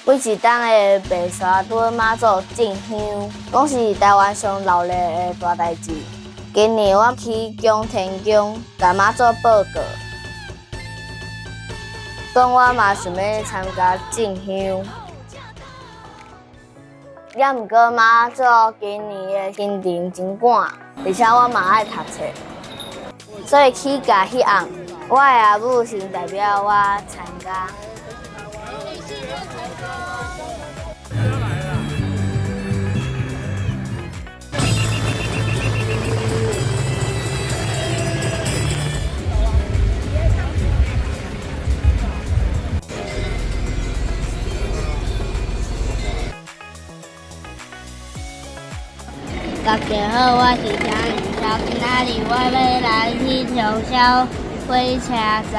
每一档的白沙墩妈祖进香，讲是台湾上闹热的大代志。今年我去宫天宫，甲妈祖报告，讲我嘛想要参加进香。也毋过妈祖今年的行程真赶，而且我嘛爱读册，所以去甲迄项，我的阿母先代表我参加。大家好，我是张雨潇，今仔日我要来去中小火车站，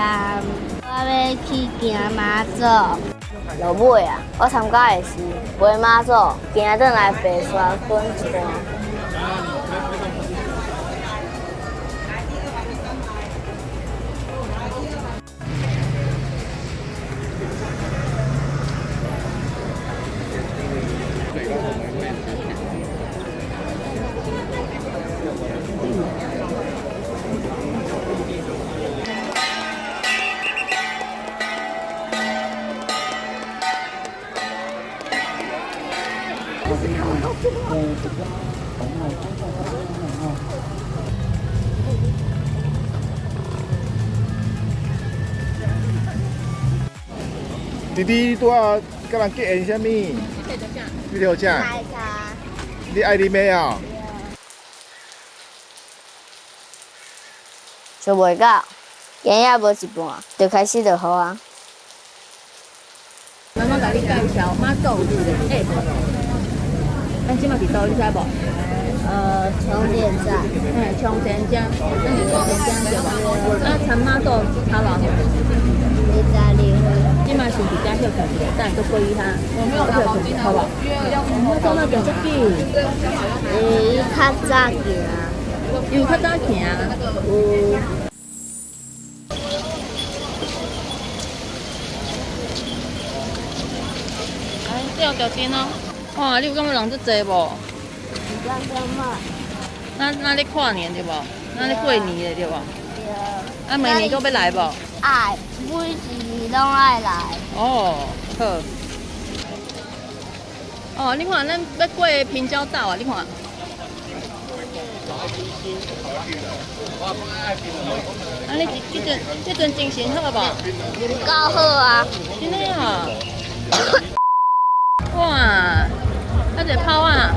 我要去行妈祖。落尾啊，我参加的是陪妈祖行转来白沙屯一段。弟弟拄啊，甲人结缘啥物？你条啥？奶茶。你爱啉的啊？想袂到，今仔无一半，就开始就好啊。妈妈甲你介绍妈祖有下晡，咱即马伫倒，你知无？充电站。充电站，咱是充电站对吧？啊，参妈祖差偌远？你在离婚？即马先伫遮休息一下，等下过去哈。我没有拿毛巾，好不好？妈祖那边足久。伊较早行。因为较早行。有。吊吊灯哦，哇！你有感觉人足济无？那咧跨年对无？那咧过年的对无？对。啊，明年搁要来无？爱，每一年拢爱来。哦，好。哦，你看咱要过平交道啊，你看。啊，你这阵精神好无？够好啊！真的啊！哇，啊一个炮啊！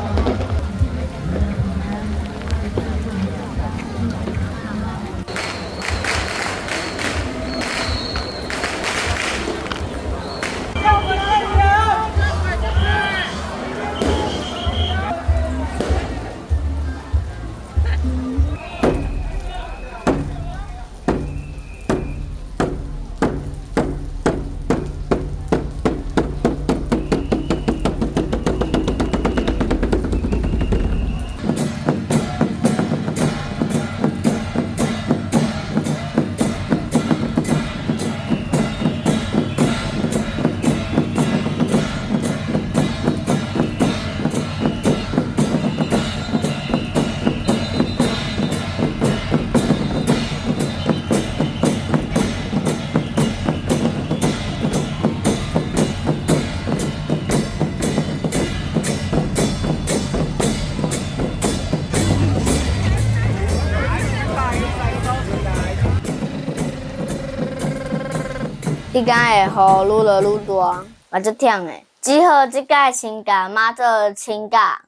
即间的雨愈落愈大，嘛足忝的。只好即届请假妈祖请假。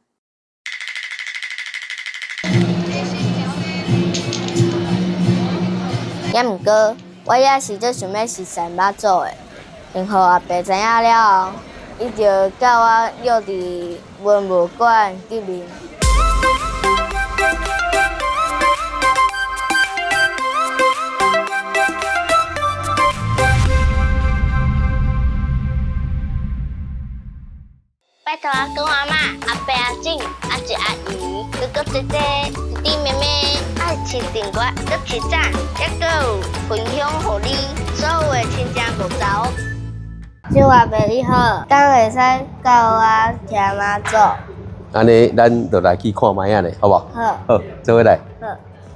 也毋过，我也是最想要实现妈祖的。幸好阿伯知影了后，伊就教我约伫文物馆见面。拜托阿公阿妈、阿伯阿婶、阿姐阿姨、哥哥姐姐、弟弟妹妹，爱吃订阅、搁吃赞，还佫有分享互你所有的亲戚朋友。生活袂哩好，敢会使教我听妈祖。安尼，咱就来去看卖啊咧，好不好？好，好，做伙来。好。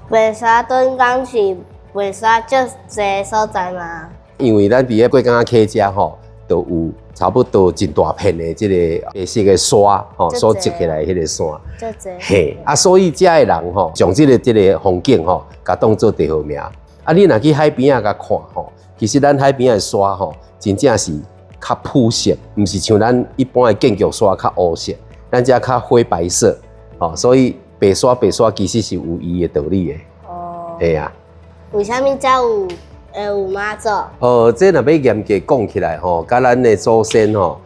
白沙屯港是白沙足济所在嘛？因为咱伫咧过港仔溪遮吼，都有差不多一大片的即个白色的沙吼，所积起来迄个山。足济。嘿，啊，所以遮的人吼，将即个风景吼，甲当做地号名。啊，你若去海边啊甲看吼，其实咱海边的沙吼，真正是较朴色，毋是像咱一般的建筑沙较乌色，咱遮较灰白色。吼，所以白沙其实是有伊的道理的。哦。嘿啊。为虾米才有妈祖？这若要严格讲起来吼，甲咱的祖先吼，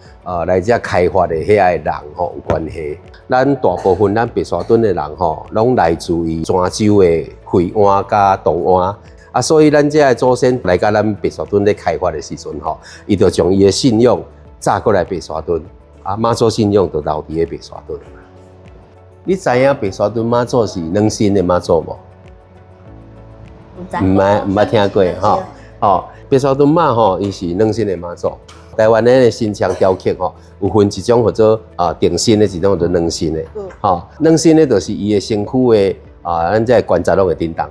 来遮开发的遐个人吼有关系。咱大部分咱白沙屯的人吼，拢来自于泉州的惠安甲东安，啊，所以咱遮的祖先来甲咱白沙屯咧开发的时阵吼，伊就将伊的信仰炸过来白沙屯，啊，妈祖信仰就留伫咧白沙屯。你知影白沙屯妈祖是软心的妈祖无？毋捌听过吼，吼，白沙屯妈吼，伊是软心的妈祖。台湾的新腔雕刻吼，有分一种叫做定心的，一种叫做软心的。吼，软心的就是伊的身躯的咱这关节拢会震动。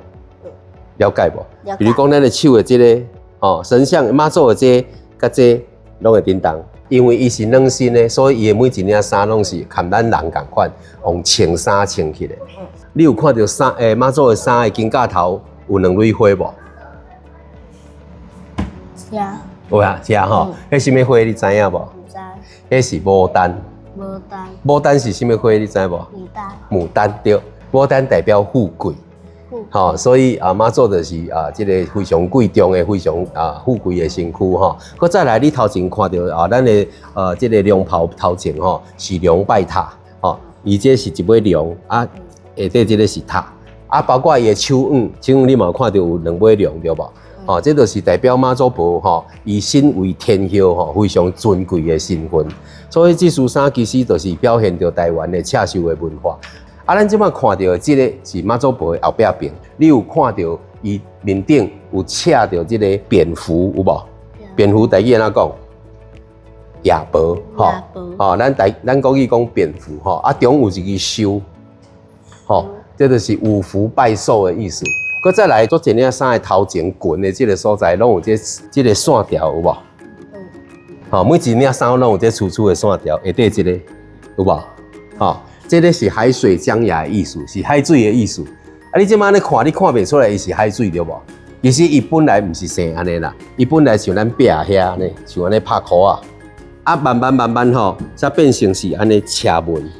了解无？了解。比如讲咱的手的这个，神像妈祖的这甲这拢会震动，因为伊是软心的，所以伊的每一领衫拢是含咱人共款，用穿衫穿起来。你有看到衫妈祖的衫的金架头？有两蕊花无？是啊。有啊，是啊吼。迄什么花你知影无？唔知。迄是牡丹。牡丹。牡丹是什么花你知无？牡丹。牡丹对，牡丹代表富贵。吼，所以妈祖就是即个非常贵重的、非常富贵的身躯吼。佮再来，你头前看到咱的即个龙袍头前吼是龙拜塔吼，伊这是一尾龙啊，下底即个是塔。啊，包括伊的手腕你嘛有看到有两尾龙对无？哦，这就是代表妈祖婆吼，以身为天后吼，非常尊贵的身份。所以这束衫其实就是表现着台湾的刺绣的文化。啊，咱即摆看到的这个是妈祖婆的后壁边，你有看到伊面顶有刺着这个蝙蝠有无？蝙蝠台语安怎讲？夜婆吼，吼，咱国语讲蝙蝠吼，啊中有一个收吼。这就是有福拜寿的意思。佮再来做一领衫的头前裙的这个所在，拢有这个线条有无？好，每一领衫拢有这粗粗的线条，下底这个有无？好，这个是海水江崖的意思，是海水的意思。啊，你即摆咧看，你看袂出来伊是海水对无？其实伊本来毋是生安尼啦，伊本来像咱壁遐安尼，像安尼拍箍啊，啊慢慢吼，才变成是安尼车纹。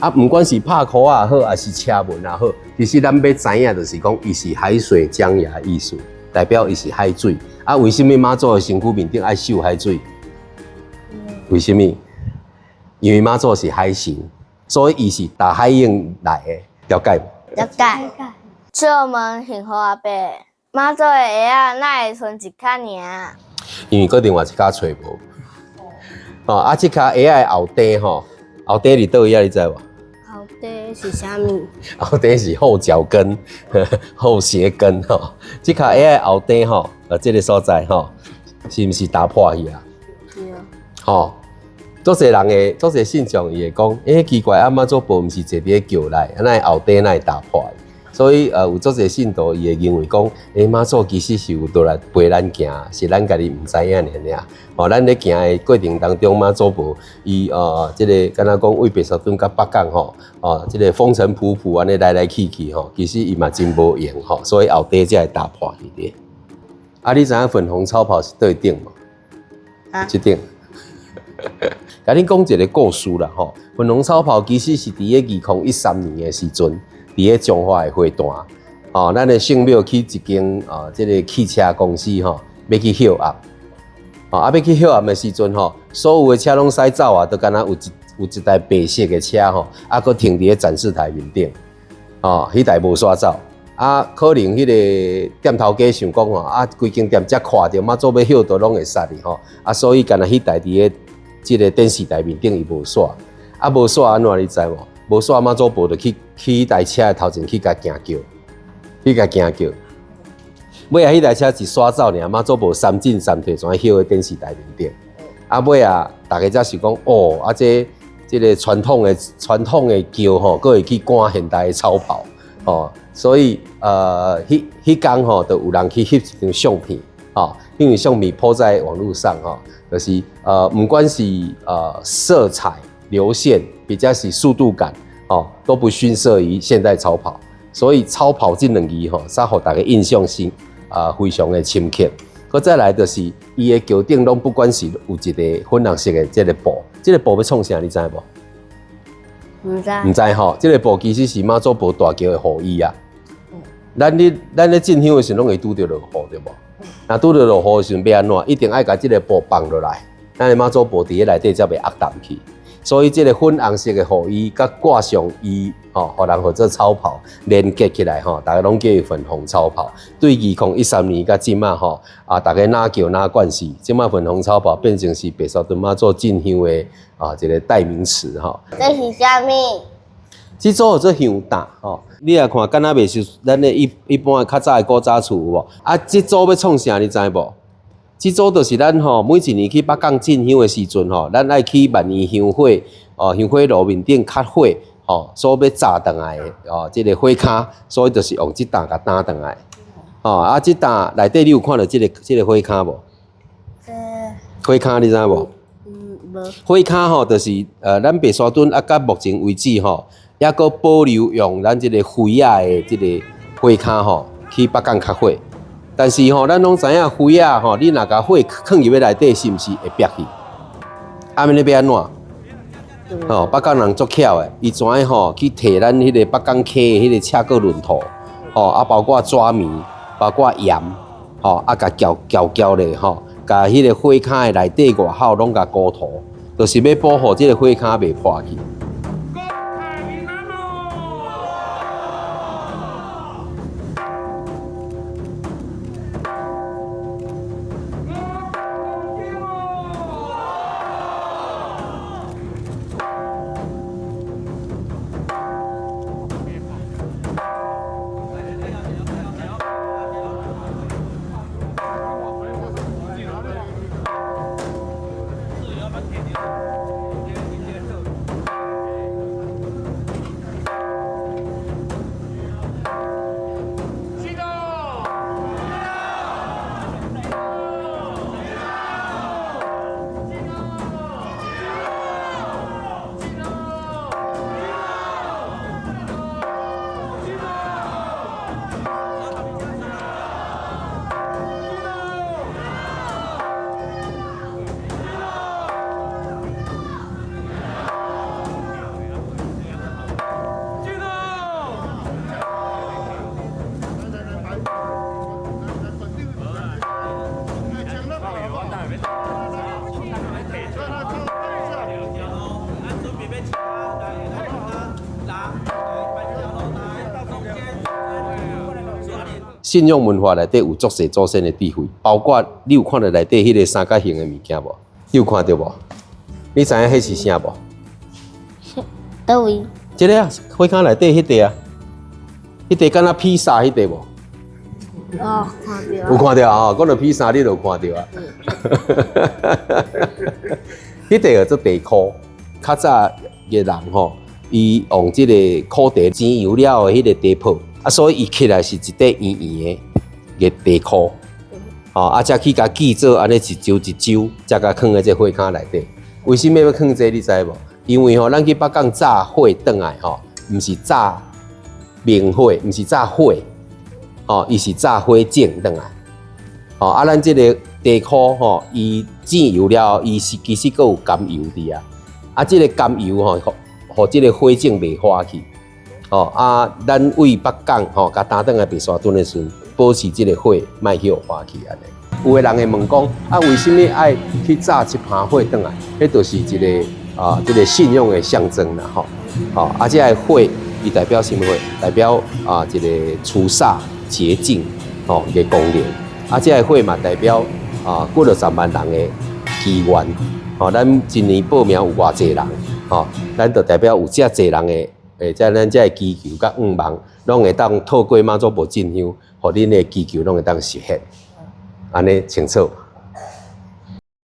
啊，不管是拍箍也好，还是车纹也好，其实咱要知影，就是讲伊是海水江崖艺术，代表伊是海水。啊，为什么妈祖的身躯面顶爱绣海水？为什么？因为妈祖是海神，所以伊是大海涌来的，了解无？了解。借问幸福阿伯，妈祖的鞋啊，哪会剩一脚尔？因为搁另外一脚找无。哦，这脚鞋的后底吼，后底伫倒位啊？你知无？后底是啥物？后底是后脚跟、后鞋跟吼。这脚鞋的后底吼，这个所在吼，是毋是打破去啊？是啊。吼，做侪人的，做侪信众伊会讲，奇怪，妈祖婆毋是坐伫咧桥内，那后底那会打破的？所以有做侪信徒伊会认为讲，妈祖其实是有倒来陪咱行，是咱家己毋知影尔。吼，咱咧行的过程当中，妈祖婆伊即个敢若讲为白沙屯甲北港吼，即个风尘仆仆安尼来去吼，其实伊嘛真无用吼，所以后底才会打破去咧。啊，你知影粉红超跑是对顶无？啊，即顶。甲恁讲一个故事啦吼，粉红超跑其实是伫咧2013年的时阵。伫咧彰化的花坛，咱的圣庙去一间即个汽车公司吼，要去休压，要去休压的时阵吼，所有的车拢驶走啊，都敢若有一台白色的车吼，佫停伫咧展示台面顶，迄台无煞走，可能迄个店头家想讲吼，规间店才看到妈祖要休都拢会煞哩吼，所以敢若迄台伫咧即个电视台面顶伊无煞，无煞安怎你知无？无煞妈祖婆就去迄台车的头前去甲惊叫，尾啊迄台车一刷走尔，妈祖婆三进三退，全休喺电视台面顶。啊尾啊，大家才是讲哦，啊这个传统的桥吼，佫会去赶现代的超跑哦，所以迄天吼，就有人去翕一张相片，哦，因为相片铺在网络上吼，就是不管是色彩、流线，或者是速度感，哦，都不逊色于现代超跑。所以超跑这两字吼，煞互大家印象是非常的深刻。佮再来就是伊的桥顶拢不管是有一个粉红色的这个布，这个布要创啥你知无？唔知。唔知吼，这个布其实是妈祖婆大桥的雨衣啊。咱咧进香的时候拢会拄到落雨对无？那拄到落雨的时候要安怎？一定爱把这个布放落来，咱的妈祖婆伫咧内底才袂压淡去。所以这个粉红色的雨衣，甲挂上伊吼，互人做超跑连接起来吼，大家拢叫伊粉红超跑。对2013年甲即马吼大家哪叫哪惯势，即马粉红超跑变成是白沙屯妈祖进香的一个代名词吼。这是啥物？这组有做香搭吼，你来看，敢若袂是咱的一般的较早的古早厝有无？这组要创啥？你知无？这组就是咱吼，每一年去北港进香的时阵吼，咱爱去万年香火香火路面顶较火吼，所要炸倒来的这个火骹，所以就是用这担甲担倒来。这担内底你有看到这个火骹无？火骹你知无？无。火骹吼，就是咱白沙屯到目前为止吼，还阁保留用咱这个灰仔的这个火骹吼，去北港较火。但是吼，咱拢知影灰啊吼，你若甲火放入去内底，是毋是会瘪去？安尼要安怎？吼，北港人足巧的，伊怎样吼去摕咱迄个北港溪的迄个赤果轮土，吼包括纸棉，包括盐，吼甲搅咧吼，甲迄个火骹的内底外口拢甲固涂，就是要保护这个火骹袂破去。信仰文化内底有足侪祖先的智慧，包括你有看到内底迄个三角形的物件无？你有看到无？你知影迄是啥无？倒位？这个啊，火坑内底迄块啊，迄块敢若披萨迄块无？哦，看到。有看到啊？讲到披萨，你就有看到啊。迄块叫做地箍，较早嘅人吼，伊用即个苦地煎油了的迄个地铺。所以伊起来是一块圆圆的地箍，才去甲记做安尼一周一周，才甲放在这火坑内底。为什么要放这？你知无？因为咱去北港炸火转来毋是炸明火，毋是炸火，伊是炸火种转来。咱这个地箍伊煎油了，伊是其实佫有甘油伫啊。这个甘油互这个火种袂花去。咱为北港甲担当来白沙屯的时阵，保持这个火莫去互花去安尼。有的人会问讲，为什么爱去炸一盘火转来？迄就是一个这个信仰的象征啦这个火伊代表什么火？代表一个除煞洁净的功能。这个火嘛代表几60万人的祈愿。咱一年报名有偌济人，咱就代表有遮济人的。在咱这祈求甲愿望，拢会当透过妈祖婆进香，互恁的祈求拢会当实现，安尼清楚。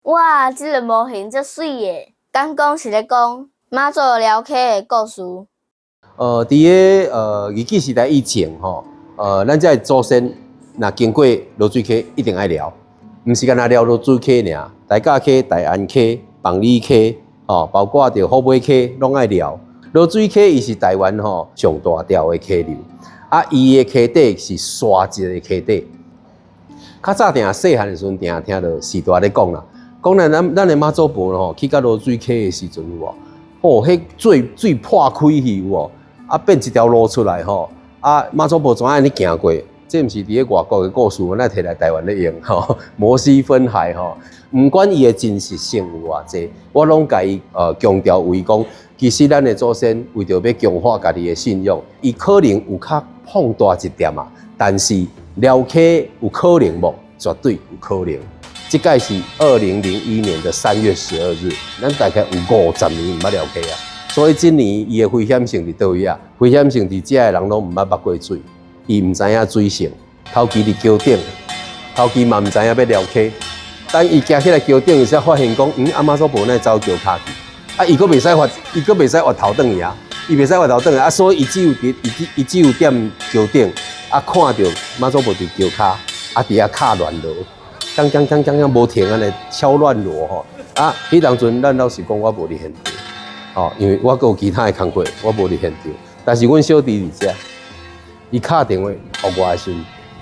哇，这个模型真水耶！敢讲是咧讲妈祖寮溪的故事。伫个日据时代以前吼，咱这祖先若经过罗水溪，一定爱聊，毋是干那聊罗水溪尔，大甲溪、大安溪、邦里溪，吼，包括着虎尾溪，拢爱聊。罗水溪伊是台湾吼上大条的溪流，啊，伊的溪底是沙质的溪底。较早定细汉的时阵，定听到时代咧讲啦，讲咱的妈祖婆吼，去到罗水溪的时阵有无？哦，迄水破开去有无？啊，变一条路出来吼，啊，妈祖婆怎安尼行过？这毋是伫咧外国的故事，我咱摕来台湾咧用吼。摩西分海吼，毋管伊的真实性有偌济，我拢甲伊强调为讲，其实咱的祖先为着要强化家己的信仰，伊可能有较放大一点啊，但是寮溪有可能无？绝对有可能。这届是2001年的3月12日，咱大概有50年毋捌寮溪啊。所以今年伊的危险性伫倒位啊？危险性伫遮的人拢毋捌捌过水，伊毋知影水性。头期伫桥顶，头期嘛毋知影要寮溪。等伊行起来桥顶，伊才发现讲，阿妈祖婆那走桥骹去，啊，伊佫袂使滑头转去啊，伊袂使滑头转去啊，所以伊只有踮桥顶，啊，看到妈祖婆伫桥骹，啊，伫遐卡乱落，锵无停安尼敲乱落吼，啊，迄当阵咱老实讲，我无伫现场。哦，因为我阁有其他的工作，我无伫现场。但是阮小弟伫遮，伊敲电话互我的时，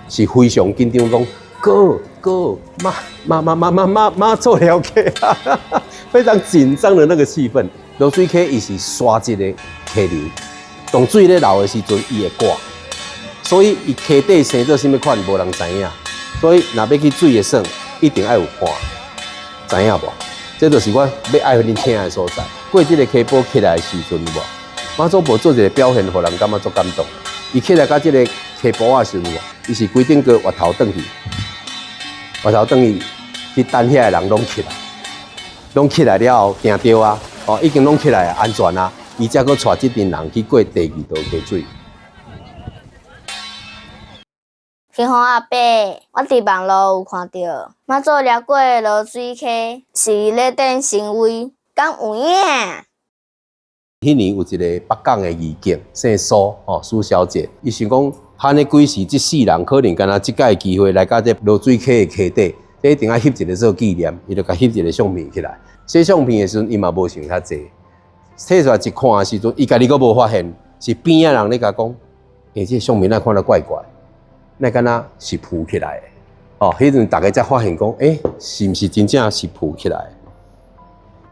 是非常紧张，讲哥妈做了解啊，非常紧张的那个气氛。罗水溪伊是沙质的溪流，当水咧流的时阵，伊会挂，所以伊溪底生做啥物款，无人知影。所以若要去水的耍，一定要有伴，知影无？这就是我要爱互恁听的所在。过这个溪坡起来的时阵，无妈祖婆做一个表现，互人感觉足感动。伊起来到这个溪坡的时阵，伊是规定个滑头转去，去等遐的人拢起来了后，定着啊，哦，已经拢起来啊，安全啊，伊才搁带这群人去过第2道溪水。天皇阿伯，我伫网络有看到妈祖掠过罗水溪，是咧顶神位，敢有影？迄年有一个北港的义警姓苏苏小姐，伊想讲，喊咧几时，这4人可能敢若即届机会来到这罗水溪的溪底，这一定要翕一个做纪念，伊就甲翕一个相片起来。洗相片的时阵，伊嘛无想遐济，摕出来一看的时阵，伊家己阁无发现，是边仔人咧甲讲，这相片哪看得怪怪。那敢若是浮起来的，哦，迄阵大家才发现讲，是毋是真正是浮起来的？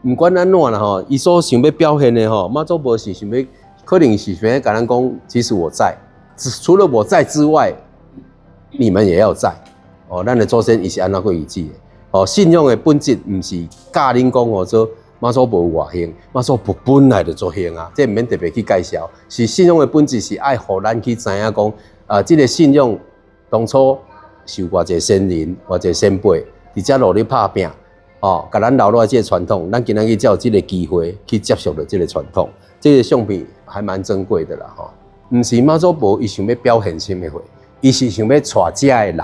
毋管安怎啦吼，伊所想要表现的吼，妈祖婆是想要，可能是想要甲咱讲，其实我在，除了我在之外，你们也要在。哦，咱的祖先伊是安怎过意志的？哦，信仰的本质毋是教恁讲哦，说妈祖婆有外形，妈祖婆本来就做形啊，这毋免特别去介绍。是信仰的本质是爱互咱去知影讲，这个信仰。当初受偌济先人、偌济先辈，伫遮努力打拼，哦，甲咱留落来这个传统，咱今仔日才有这个机会去接受了这个传统。这个相片还蛮珍贵的啦，吼。毋是妈祖婆伊想要表现什么货，伊是想要带遮的人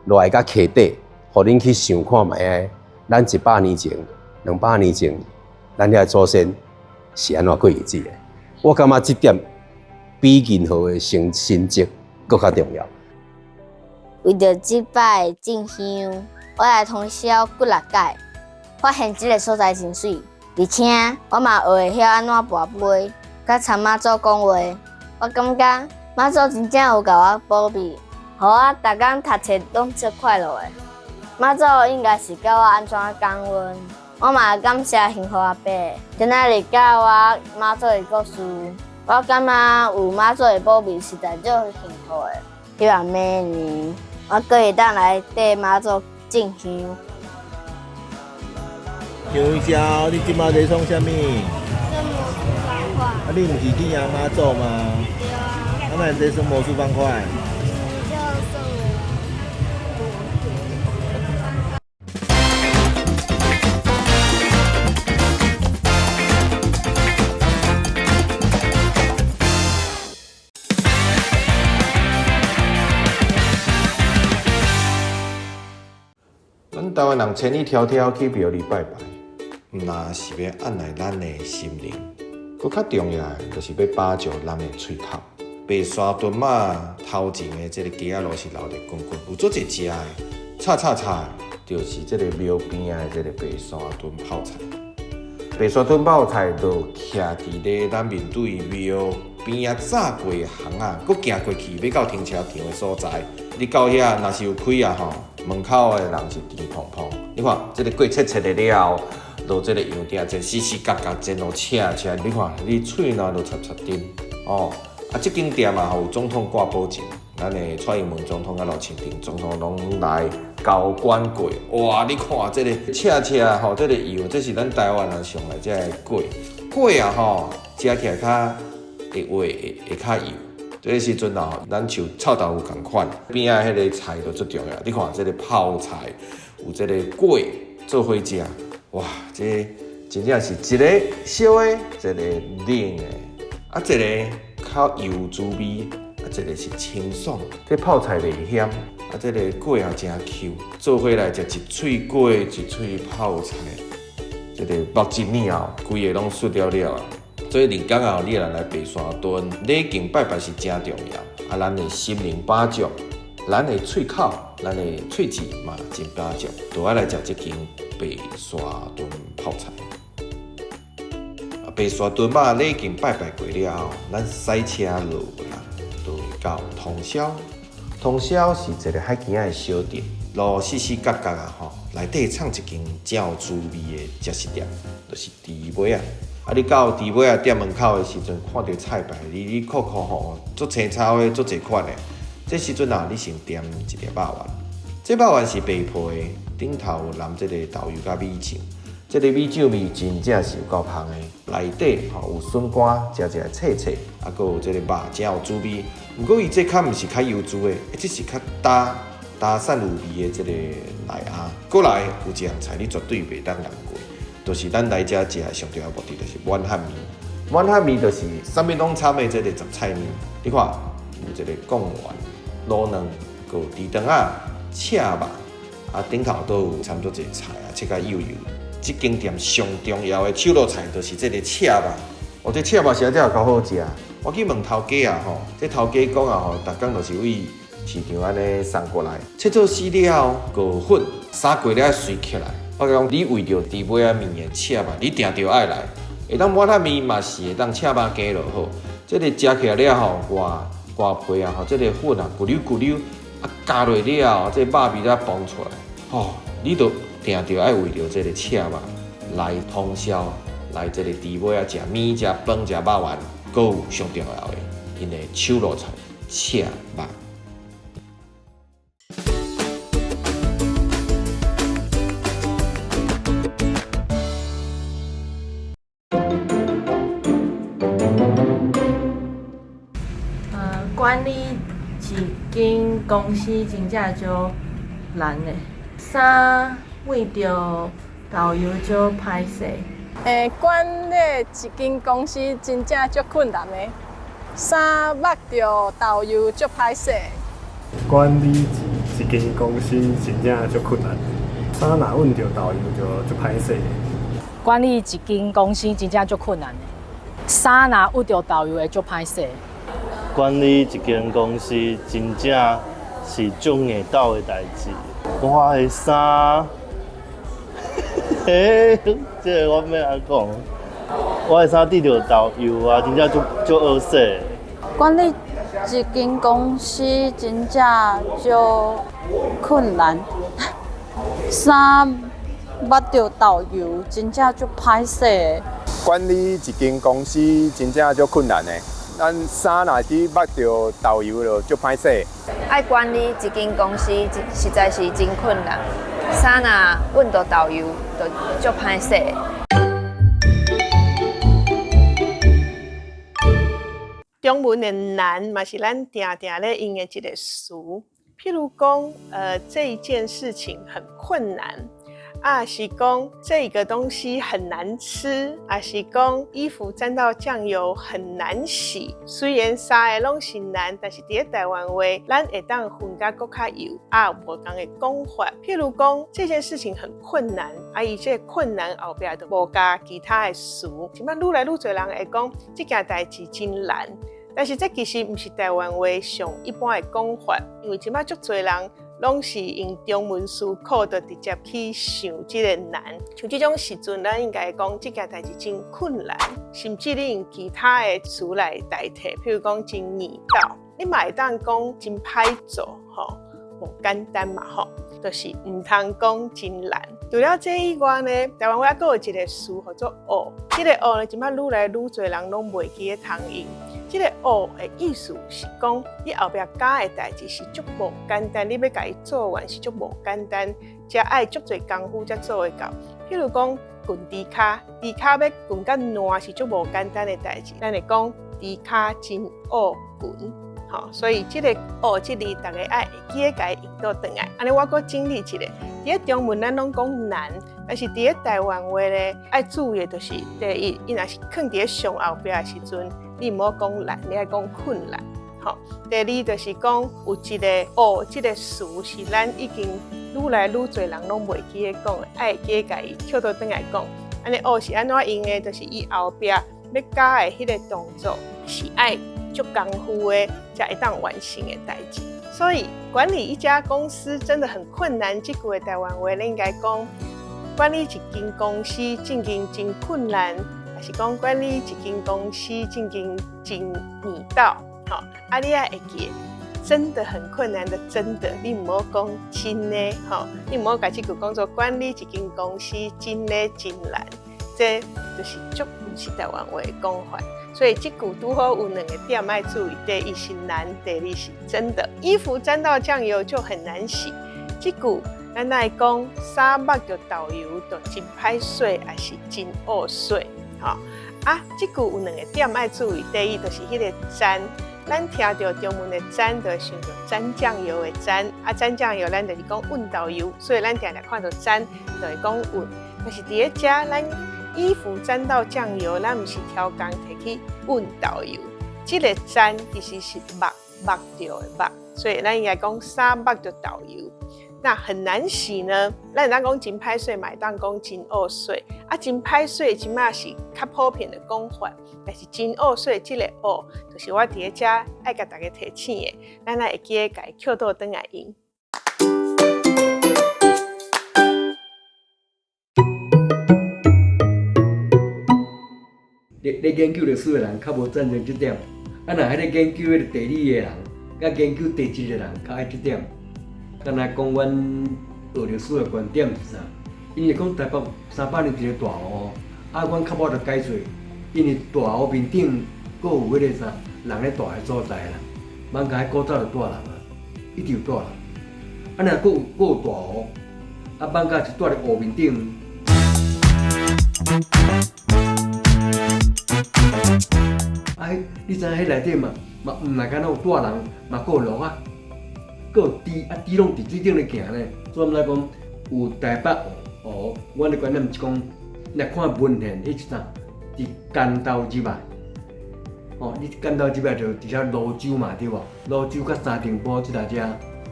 落来甲溪底，互恁去想看觅下，咱100年前、200年前，咱遐祖先是安怎过日子的。我感觉这点比任何的成绩更较重要。为着即摆进香，我来通宵几6届，发现即个所在真水，而且我嘛学会晓安怎跋杯，甲参妈祖讲话。我感觉妈祖真正有甲我保庇，互我逐工读册拢足快乐的。妈祖应该是教我安怎感恩，我嘛感谢幸福阿伯，今仔日教我妈祖的故事，我感觉有妈祖的保庇实在足幸福的。希望明年我可以当来缀妈祖进香。杨一娇，你今麦在创啥物？算魔术方块。啊，你毋是去迎妈祖吗？对啊。啊，那你在算魔术方块？就算了。咱阮台湾人千里迢迢去庙里拜拜，毋那是要按捺咱的心灵，搁较重要的就是要把住咱的喙口。白沙屯马头前的这个街仔路是留得滚滚，有足侪食的，炒的，就是这个庙边的这个白沙屯泡菜。白沙屯泡菜就徛伫咧咱面对庙边啊炸过的巷啊，搁行过去要到停车场的所在。你到遐若是有开啊吼，门口的人是甜蓬蓬。你看，这个过切切的了后，落这个油鼎煎丝丝角角煎落切，你看你嘴若都插丁哦。啊，这间店嘛，有总统挂保证，咱的蔡英文总统甲罗清廷总统拢来交关过。哇，你看这个切吼，这个油，这是咱台湾人上来这个粿啊吼，食起来较会较油。这个时阵啊，咱像臭豆腐同款，边仔迄个菜就最重要。你看这个泡菜，有这个粿做伙食，哇，这真正是一个烧的，一个冷的，啊，一个较油滋味，啊，一个是清爽。这泡菜袂咸，啊，这个粿也真 Q， 做伙来食一喙粿，一喙泡菜，这个目一年后，规个拢熟了了。所以人讲后，你来白沙屯礼敬拜拜是真重要。啊，咱的心灵把足，咱的喙口，咱的喙齿嘛真把足，都爱来食这间白沙屯泡菜。白沙屯嘛礼敬拜拜过了后，咱驶车落啦，就会到通宵。通宵是一个海边仔的小店，路四四角角啊吼，内底藏一间真有滋味的食食店，就是猪尾啊。啊，你到猪尾啊店门口的时阵，看到菜牌里扣吼，足青草的，足侪款的。这时阵啊，你先点一粒肉丸，这肉丸是白皮的，顶头有淋这个豆油甲米酱。这个米酒味真正是有够香的，内底有笋干，食起来脆脆，啊，搁有这个肉真有滋味。不过伊这较毋是较油滋的，这是较打散有味的这个内鸭。过来有一样菜，你绝对袂当难过。就是咱来遮食的上重要目的，就是满汉面。满汉面就是啥物拢掺的这个杂菜面。你看，有这个贡丸、卤卵、有猪肠啊、赤肉，啊顶头都有掺足侪菜啊，切甲幼幼。这间店上重要的手路菜就是这个赤肉。哦，这赤肉实在有够好食。我去问头家啊吼，这头家讲啊吼，逐工就是为市场安尼送过来，切做死了，搁粉撒过了水起来。我讲，你为着猪尾仔面的赤肉，你定着爱来。会当满汉面嘛是会当赤肉加落好。这个食起来了后，外皮啊，吼，这个粉啊，咕溜，啊加落了后，这肉味才崩出来。吼，你着定着爱为着这个赤肉来通宵，来这个猪尾仔食面、食饭、食肉丸，搁有上重要的，因的手路菜赤肉。管理一间公司真正就难嘞，三为着导游就歹势。管理一间公司真正足困难的，三捌着导游足歹势。管理一间公司真正足困难，三若揾着导游就足歹势。管理一间公司真正足困难的，三若揾着导游会足歹势。管理一间公司真正是足硬斗的代志。我的衫，这个我要安讲？我的衫滴着导游啊，真正足恶势。管理一间公司真正足困难，衫捌着导游真正足歹势。管理一间公司真正足困难的。咱三若去捌着导游就足歹势。爱管理一间公司实在是真困难，三若揾到导游就足歹势。中文的难嘛是咱定定咧用的一个词，譬如讲，这一件事情很困难，啊，是讲这个东西很难吃，啊是讲衣服沾到酱油很难洗。虽然三个拢是难，但是伫台湾话，咱会当分甲搁较油啊，无同的讲法。譬如讲这件事情很困难，啊，伊这困难后壁就无加其他的词。即摆愈来愈侪人会讲这件代志真难，但是这其实毋是台湾话上一般的讲法，因为即摆足侪人。拢是用中文思考，就直接去想这个难。像这种时阵，咱应该讲这件代志真困难，甚至你用其他的词来代替，譬如讲真易到，你嘛会当讲真歹做，吼，无简单嘛，吼，就是唔通讲真难。除了这以外呢，台湾话还有一个词叫做“学”，这个“学”呢，即摆愈来愈侪人拢袂记得通用。这个学的意思是讲，你后壁加的代志是足无简单，你要甲伊做完是足无简单，才爱足侪功夫才做会到。譬如讲滚猪骹，猪骹要滚甲烂是足无简单的代志，咱会讲猪骹真学滚。好，所以这个学这字，大家爱会记得甲伊用到转来。安尼我搁整理一下，伫中文咱拢讲难，但是伫台湾话咧，爱注意的就是第一，伊若是放伫上后壁的时阵。你唔好讲难，你爱讲困难。好，第二就是讲有一个“学”这个词是咱已经愈来愈侪人拢袂记得讲，爱记得甲伊跳倒转来讲。安尼“学”是安怎用的？就是伊后壁要加的迄个动作是爱足功夫的，才会当完成的代志。所以管理一家公司真的很困难。这句的台湾话，你应该讲管理一间公司正经真困难。是讲管理一间公司正经真易到，吼，啊你也会记，真的很困难的，真的，你唔好讲真的，吼，你唔好把这句讲做管理一间公司真的真难，这就是足唔是台湾话的讲法。所以这句拄好有两个点要注意：第一是难，第二是真的。衣服沾到酱油就很难洗，这句咱来讲，衫抹着豆油就真歹洗，还是真恶洗。好啊，这句有两个点要注意。第一就是迄个沾，咱听到中文的沾，就会想到沾酱油的沾。啊，沾酱油咱就是讲焖豆油，所以咱常常看到沾，就会讲焖。但是伫咧遮，咱衣服沾到酱油，咱毋是挑工摕去焖豆油。这个沾其实是抹掉的抹，所以咱应该讲衫抹着豆油。那很难洗呢？咱当讲真歹洗，嘛当讲真恶洗。啊，真歹洗即马是较普遍的讲法，但是真恶洗这个恶，就是我伫咧遮爱甲大家提醒的，咱会记得甲伊捡倒转来用。咧研究历史的人较无赞成这点，啊，若迄个研究迄个地理的人，甲研究地质的人较爱这点。敢若讲阮学历史的观点是啥？因为讲台北300年一个大湖，啊，阮较无着解释，因为大湖面顶阁有迄个啥人咧住的所在啦，艋舺古早就住人啊，一直有住人。啊，若阁有大湖，啊，艋舺是住伫湖面顶。啊，你知影迄内底嘛毋若敢若有住人，嘛阁有路啊。阁有猪，啊猪拢伫水顶咧行咧，所以毋知讲有台北湖。阮的观念是讲，来看文献，迄是啥？伫干豆入来，你干豆入来就伫遐泸州嘛，对无？泸州甲三重埔即搭遮，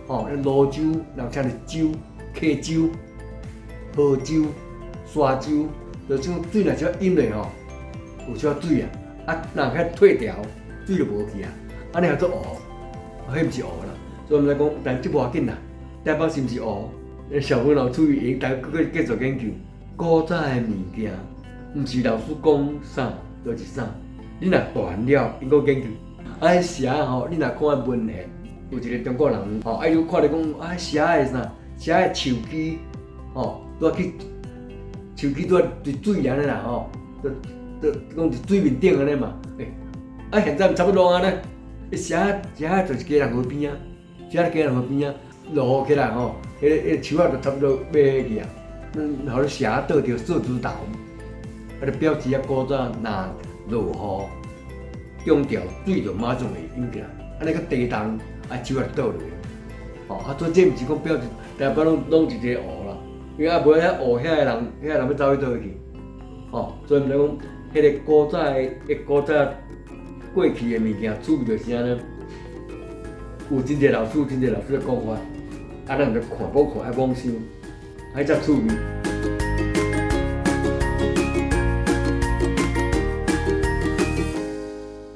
泸州人称是州、溪州、河州、沙州，就像水若少淹咧有少水啊，人遐退潮，水就无去啊，安尼叫做湖，迄毋是湖啦。所以毋知讲，但即无要紧啦。台北是毋是湖？小朋友出去，大家继续研究古早的物件，毋是老师讲啥就是啥。你若大汉了，应该研究。蛇你若看文献，有一个中国人伊看着讲蛇的啥？蛇的树枝拄去树枝拄伫水安尼啦就讲伫水面顶安尼嘛。现在差不多安尼，蛇就是家人河边啊。只咧家人河边啊，落雨起来迄个树仔就差不多歪去啊。互蛇倒着锁子头，就表示古早若落雨，中调水就马上会涌起来，安尼个地动，树仔就倒落去。所以这毋是讲表示台北拢一个湖啦，因为啊无遐学遐个人，遐个人要走去倒去，吼，所以毋知讲迄个古早过去的物件，趣味就是安尼。有真侪老师在讲法，啊，咱着看，无看爱妄想，还才趣味。